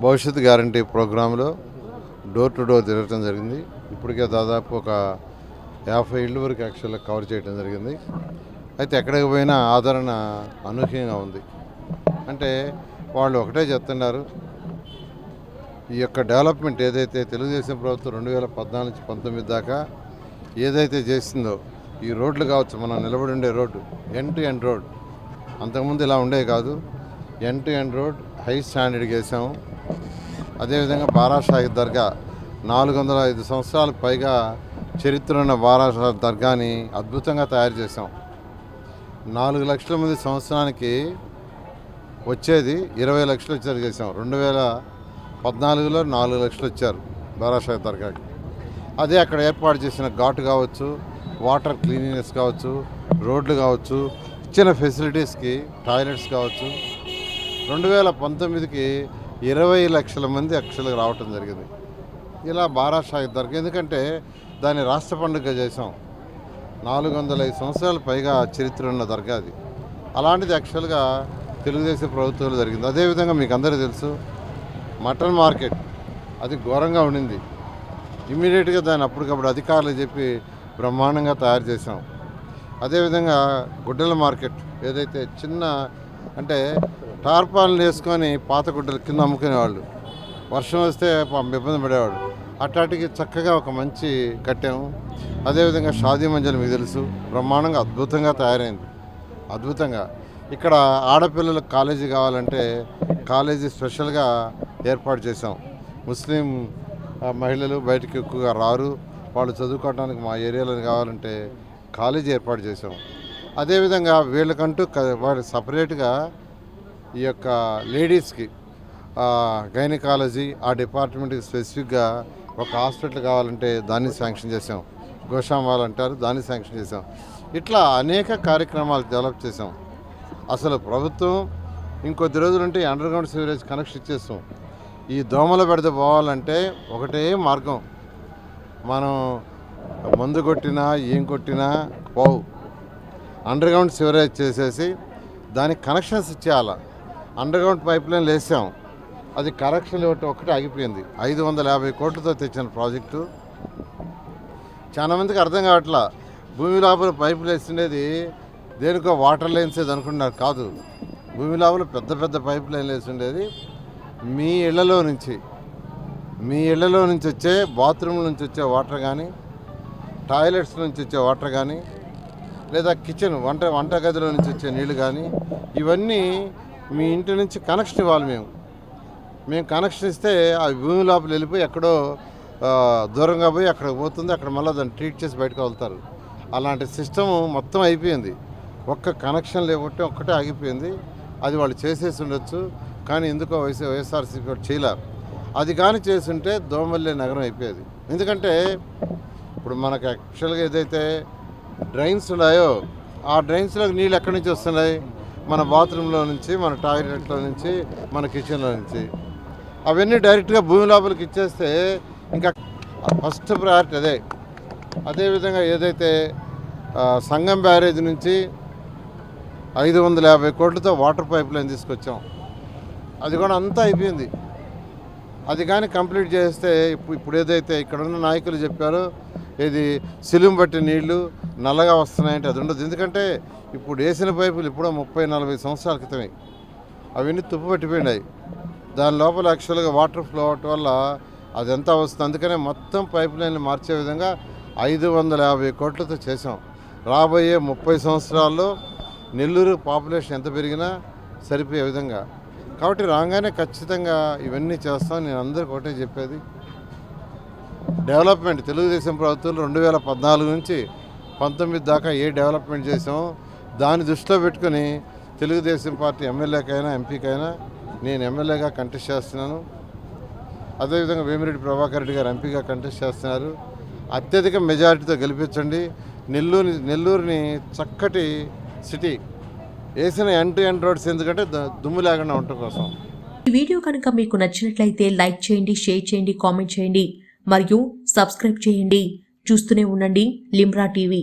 భవిష్యత్ గ్యారంటీ ప్రోగ్రాంలో door to door తిరగడం జరిగింది. ఇప్పటికే దాదాపు ఒక 50 ఇళ్ళ వరకు యాక్చువల్గా కవర్ చేయడం జరిగింది. అయితే ఎక్కడికి పోయినా ఆదరణ అనూహ్యంగా ఉంది. అంటే వాళ్ళు ఒకటే చెప్తున్నారు, ఈ యొక్క డెవలప్మెంట్ ఏదైతే తెలుగుదేశం ప్రభుత్వం 2014 నుంచి 19 దాకా ఏదైతే చేసిందో, ఈ రోడ్లు కావచ్చు, మనం నిలబడి ఉండే road end to end road, అంతకుముందు ఇలా ఉండేవి కాదు. End to end road high స్టాండర్డ్కి వేసాము. అదేవిధంగా బారాషాహి దర్గా 405 సంవత్సరాలకు పైగా చరిత్ర ఉన్న బారాషాహి దర్గాని అద్భుతంగా తయారు చేసాం. 4 లక్షల మంది సంవత్సరానికి వచ్చేది 20 లక్షలు వచ్చారు చేసాం. 2014లో 4 లక్షలు వచ్చారు బారాషాహి దర్గాకి. అదే అక్కడ ఏర్పాటు చేసిన ఘాటు కావచ్చు, వాటర్ క్లీనినెస్ కావచ్చు, రోడ్లు కావచ్చు, ఇచ్చిన ఫెసిలిటీస్కి టాయిలెట్స్ కావచ్చు, 2019కి 20 లక్షల మంది యాక్చువల్గా రావటం జరిగింది. ఇలా బారాషాహి దర్గా, ఎందుకంటే దాన్ని రాష్ట్ర పండుగ చేసాం. 405 సంవత్సరాల పైగా చరిత్ర ఉన్న దర్గా అది. అలాంటిది యాక్చువల్గా తెలుగుదేశం ప్రభుత్వంలో జరిగింది. అదేవిధంగా మీకు అందరికీ తెలుసు, మటన్ మార్కెట్ అది ఘోరంగా ఉండింది. ఇమ్మీడియట్గా దాన్ని అప్పటికప్పుడు అధికారులు చెప్పి బ్రహ్మాండంగా తయారు చేసాం. అదేవిధంగా గుడ్డల మార్కెట్ ఏదైతే చిన్న, అంటే టార్పాలను వేసుకొని పాత గుడ్డలు కింద అమ్ముకునేవాళ్ళు, వర్షం వస్తే ఇబ్బంది పడేవాడు, అట్లాంటికి చక్కగా ఒక మంచి కట్టాము. అదేవిధంగా షాదీ మంజలు మీకు తెలుసు, బ్రహ్మాండంగా అద్భుతంగా తయారైంది. అద్భుతంగా ఇక్కడ ఆడపిల్లలకు కాలేజీ కావాలంటే కాలేజీ స్పెషల్గా ఏర్పాటు చేసాం. ముస్లిం మహిళలు బయటకు ఎక్కువగా రారు, వాళ్ళు చదువుకోవడానికి మా ఏరియాలో కావాలంటే కాలేజీ ఏర్పాటు చేసాం. అదేవిధంగా వీళ్ళకంటూ వాడు సపరేట్గా ఈ యొక్క లేడీస్కి గైనకాలజీ ఆ డిపార్ట్మెంట్కి స్పెసిఫిక్గా ఒక హాస్పిటల్ కావాలంటే దాన్ని శాంక్షన్ చేసాం. గోషామాల్ అంటారు, దాన్ని శాంక్షన్ చేసాం. ఇట్లా అనేక కార్యక్రమాలు డెవలప్ చేసాం. అసలు ప్రభుత్వం ఇంకొద్ది రోజులుంటే అండర్గ్రౌండ్ సివరేజ్ కనెక్షన్ ఇచ్చేస్తాం. ఈ దోమల బెడద పోవాలంటే ఒకటే మార్గం, మనం మందు కొట్టినా ఏం కొట్టినా పోవు. అండర్గ్రౌండ్ సివరేజ్ చేసేసి దానికి కనెక్షన్స్ ఇచ్చేయాల. అండర్గ్రౌండ్ పైప్ లైన్లు వేసాం, అది కనెక్షన్ ఒకటి ఆగిపోయింది. 550 కోట్లతో తెచ్చిన ప్రాజెక్టు. చాలా మందికి అర్థం కావట్లా, భూమి లోపల పైపులు వేసిండేది దేనికో వాటర్ లైన్స్ ఏది అనుకుంటున్నారు. కాదు, భూమి లోపల పెద్ద పెద్ద పైప్ లైన్లు వేసిండేది మీ ఇళ్లలో నుంచి వచ్చే బాత్రూమ్ నుంచి వచ్చే వాటర్ కానీ, టాయిలెట్స్ నుంచి వచ్చే వాటర్ కానీ, లేదా కిచెన్ వంటగదిలో నుంచి వచ్చే నీళ్ళు కానీ, ఇవన్నీ మీ ఇంటి నుంచి కనెక్షన్ ఇవ్వాలి. మేము కనెక్షన్ ఇస్తే ఆ భూమి లోపల వెళ్ళిపోయి ఎక్కడో దూరంగా పోయి అక్కడ పోతుంది, అక్కడ మళ్ళీ దాన్ని ట్రీట్ చేసి బయటకు వెళ్తారు. అలాంటి సిస్టము మొత్తం అయిపోయింది. ఒక్క కనెక్షన్ లేకపోతే ఒక్కటే ఆగిపోయింది. అది వాళ్ళు చేసేసి ఉండొచ్చు, కానీ ఎందుకో వైఎస్ఆర్సీపీ చేయలేరు. అది కానీ చేస్తుంటే దోమల్లే నగరం అయిపోయేది. ఎందుకంటే ఇప్పుడు మనకు యాక్చువల్గా ఏదైతే డ్రైన్స్ ఉన్నాయో, ఆ డ్రైన్స్లోకి నీళ్ళు ఎక్కడి నుంచి వస్తున్నాయి? మన బాత్రూంలో నుంచి, మన టాయిలెట్లో నుంచి, మన కిచెన్లో నుంచి. అవన్నీ డైరెక్ట్గా భూమి లోపలికి ఇచ్చేస్తే ఇంకా ఫస్ట్ ప్రయారిటీ అదే. అదేవిధంగా ఏదైతే సంగం బ్యారేజ్ నుంచి 550 కోట్లతో వాటర్ పైప్ లైన్ తీసుకొచ్చాం, అది కూడా అంతా అయిపోయింది. అది కానీ కంప్లీట్ చేస్తే ఇప్పుడు ఏదైతే ఇక్కడ ఉన్న నాయకులు చెప్పారో, ఇది సిలుం బట్టి నీళ్లు నల్లగా వస్తున్నాయంటే అది ఉండదు. ఎందుకంటే ఇప్పుడు వేసిన పైపులు ఇప్పుడు 30-40 సంవత్సరాల క్రితమే అవన్నీ తుప్పు పట్టిపోయినాయి. దాని లోపల యాక్చువల్గా వాటర్ ఫ్లో అవటం వల్ల అది ఎంత వస్తుంది. అందుకనే మొత్తం పైప్ లైన్లు మార్చే విధంగా 550 కోట్లతో చేసాం. రాబోయే 30 సంవత్సరాల్లో నెల్లూరు పాపులేషన్ ఎంత పెరిగినా సరిపోయే విధంగా. కాబట్టి రాగానే ఖచ్చితంగా ఇవన్నీ చేస్తాం. నేను అందరికీ ఒకటే చెప్పేది, డెవలప్మెంట్ తెలుగుదేశం ప్రభుత్వంలో 2014 నుంచి 19 దాకా ఏ డెవలప్మెంట్ చేసామో దాన్ని దృష్టిలో పెట్టుకుని తెలుగుదేశం పార్టీ ఎమ్మెల్యేకైనా ఎంపీకైనా, నేను ఎమ్మెల్యేగా కంటెస్ట్ చేస్తున్నాను, అదేవిధంగా వేమిరెడ్డి ప్రభాకర్ రెడ్డి గారు ఎంపీగా కంటెస్ట్ చేస్తున్నారు. అత్యధిక మెజారిటీతో గెలిపించండి. నెల్లూరుని చక్కటి సిటీ వేసిన ఎండ్ టు ఎండ్ రోడ్స్, ఎందుకంటే దుమ్ము లేకుండా ఉండటం కోసం. ఈ వీడియో కనుక మీకు నచ్చినట్లయితే లైక్ చేయండి, షేర్ చేయండి, కామెంట్ చేయండి మరియు సబ్స్క్రైబ్ చేయండి. చూస్తూనే ఉండండి లిమ్రా టీవీ.